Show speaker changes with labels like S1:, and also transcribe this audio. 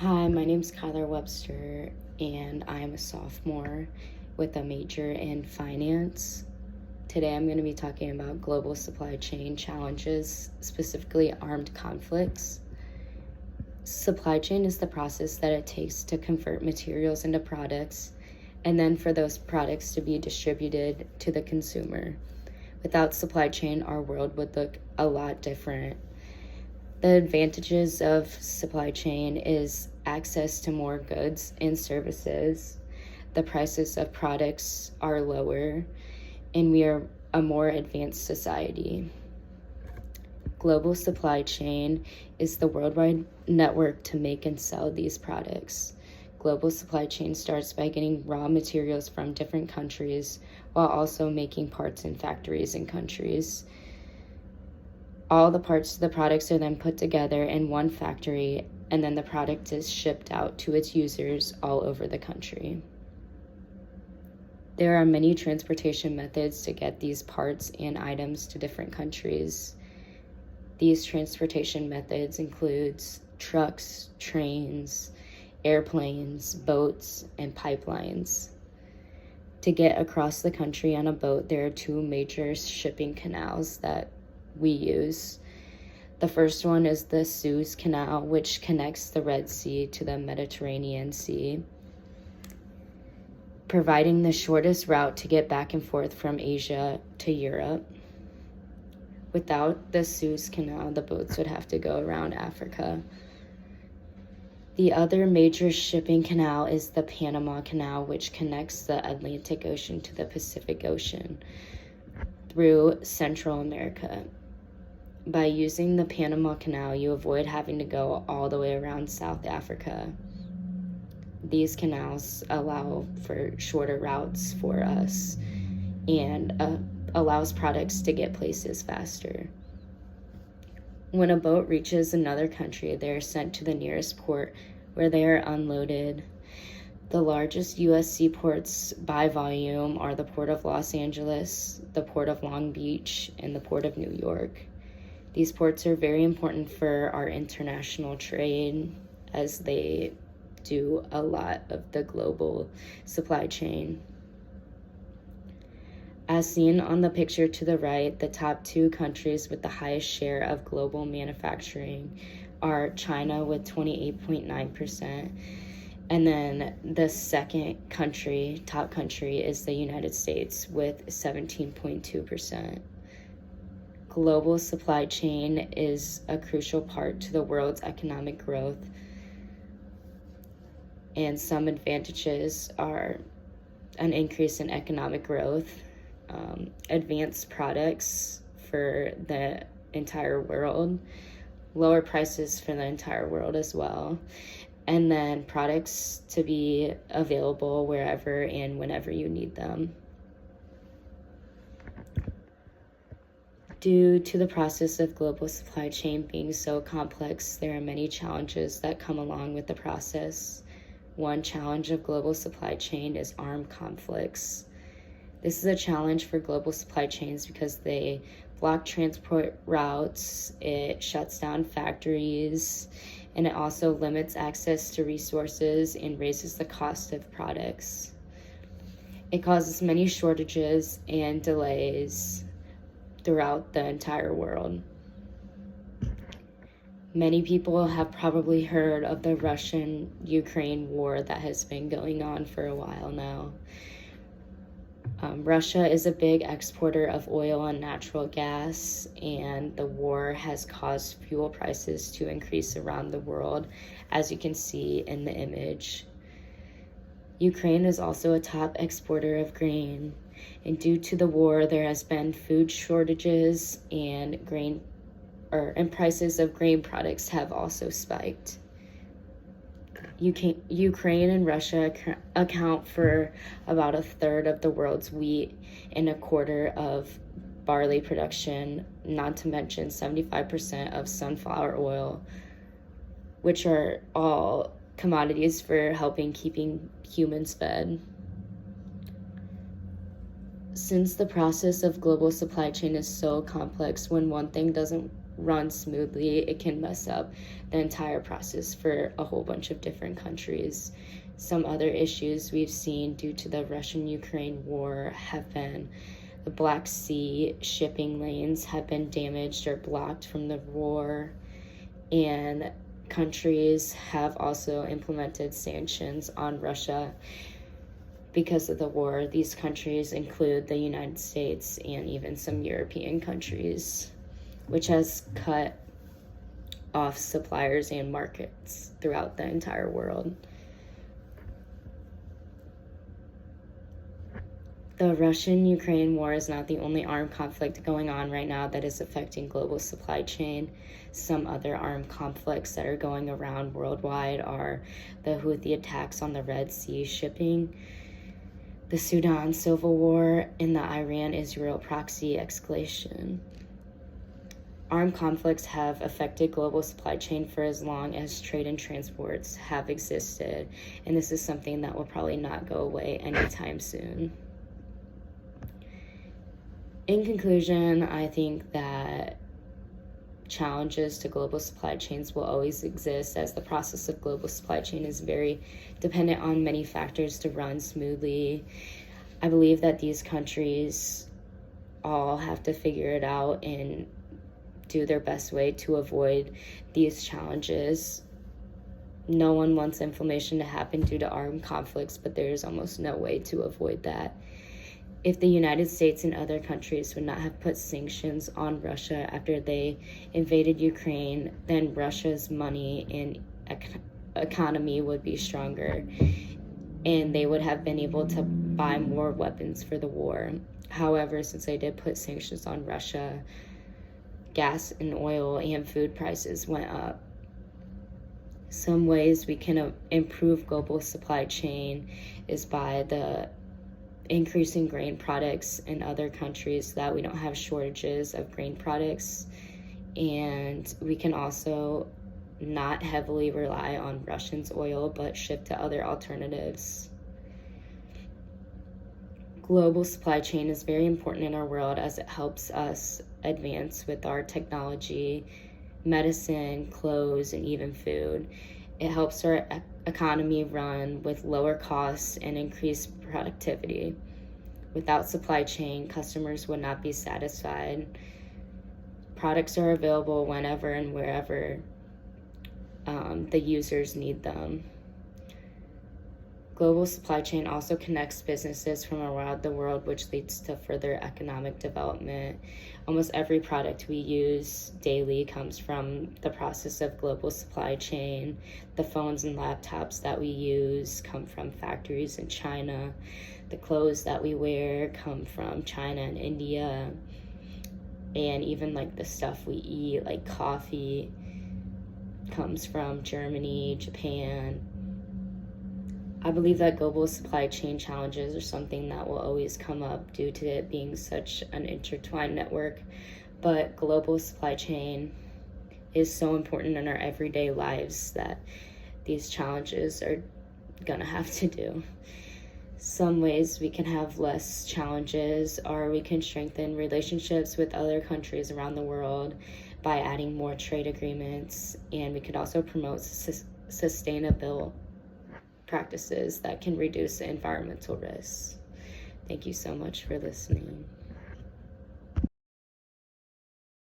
S1: Hi, my name's Webster, and I'm a sophomore with a major in finance. Today I'm going to be talking about global supply chain challenges, specifically armed conflicts. Supply chain is the process that it takes to convert materials into products and then for those products to be distributed to the consumer. Without supply chain, our world would look a lot different. The advantages of supply chain is access to more goods and services. The prices of products are lower, and we are a more advanced society. Global supply chain is the worldwide network to make and sell these products. Global supply chain starts by getting raw materials from different countries while also making parts in factories and countries. All the parts of the products are then put together in one factory, and then the product is shipped out to its users all over the country. There are many transportation methods to get these parts and items to different countries. These transportation methods include trucks, trains, airplanes, boats, and pipelines. To get across the country on a boat, there are two major shipping canals that we use. The first one is the Suez Canal, which connects the Red Sea to the Mediterranean Sea, providing the shortest route to get back and forth from Asia to Europe. Without the Suez Canal, the boats would have to go around Africa. The other major shipping canal is the Panama Canal, which connects the Atlantic Ocean to the Pacific Ocean through Central America. By using the Panama Canal, you avoid having to go all the way around South Africa. These canals allow for shorter routes for us and allows products to get places faster. When a boat reaches another country, they are sent to the nearest port where they are unloaded. The largest U.S. seaports by volume are the Port of Los Angeles, the Port of Long Beach, and the Port of New York. These ports are very important for our international trade as they do a lot of the global supply chain. As seen on the picture to the right, the top two countries with the highest share of global manufacturing are China with 28.9%, and then the second top country is the United States with 17.2%. Global supply chain is a crucial part to the world's economic growth, and some advantages are an increase in economic growth, advanced products for the entire world, lower prices for the entire world as well, and then products to be available wherever and whenever you need them. Due to the process of global supply chain being so complex, there are many challenges that come along with the process. One challenge of global supply chain is armed conflicts. This is a challenge for global supply chains because they block transport routes, it shuts down factories, and it also limits access to resources and raises the cost of products. It causes many shortages and delays throughout the entire world. Many people have probably heard of the Russian-Ukraine war that has been going on for a while now. Russia is a big exporter of oil and natural gas, and the war has caused fuel prices to increase around the world, as you can see in the image. Ukraine is also a top exporter of grain, and due to the war, there has been food shortages and prices of grain products have also spiked. Ukraine and Russia account for about a third of the world's wheat and a quarter of barley production, not to mention 75% of sunflower oil, which are all commodities for keeping humans fed. Since the process of global supply chain is so complex, when one thing doesn't run smoothly, it can mess up the entire process for a whole bunch of different countries. Some other issues we've seen due to the Russian-Ukraine war have been the Black Sea shipping lanes have been damaged or blocked from the war, and countries have also implemented sanctions on Russia because of the war. These countries include the United States and even some European countries, which has cut off suppliers and markets throughout the entire world. The Russian-Ukraine war is not the only armed conflict going on right now that is affecting global supply chain. Some other armed conflicts that are going around worldwide are the Houthi attacks on the Red Sea shipping, the Sudan civil war, and the Iran-Israel proxy escalation. Armed conflicts have affected global supply chain for as long as trade and transports have existed, and this is something that will probably not go away anytime soon. In conclusion, I think that challenges to global supply chains will always exist, as the process of global supply chain is very dependent on many factors to run smoothly. I believe that these countries all have to figure it out and do their best way to avoid these challenges. No one wants inflammation to happen due to armed conflicts, but there's almost no way to avoid that. If the United States and other countries would not have put sanctions on Russia after they invaded Ukraine, then Russia's money and economy would be stronger, and they would have been able to buy more weapons for the war. However, since they did put sanctions on Russia, gas and oil and food prices went up. Some ways we can improve global supply chain is by the increasing grain products in other countries so that we don't have shortages of grain products, and we can also not heavily rely on Russia's oil but shift to other alternatives. Global supply chain is very important in our world as it helps us advance with our technology, medicine, clothes, and even food. It helps our economy run with lower costs and increased productivity. Without supply chain, customers would not be satisfied. Products are available whenever and wherever the users need them. Global supply chain also connects businesses from around the world, which leads to further economic development. Almost every product we use daily comes from the process of global supply chain. The phones and laptops that we use come from factories in China. The clothes that we wear come from China and India. And even like the stuff we eat, like coffee, comes from Germany, Japan. I believe that global supply chain challenges are something that will always come up due to it being such an intertwined network, but global supply chain is so important in our everyday lives that these challenges are gonna have to do. Some ways we can have less challenges are we can strengthen relationships with other countries around the world by adding more trade agreements, and we could also promote sustainable practices that can reduce the environmental risks. Thank you so much for listening.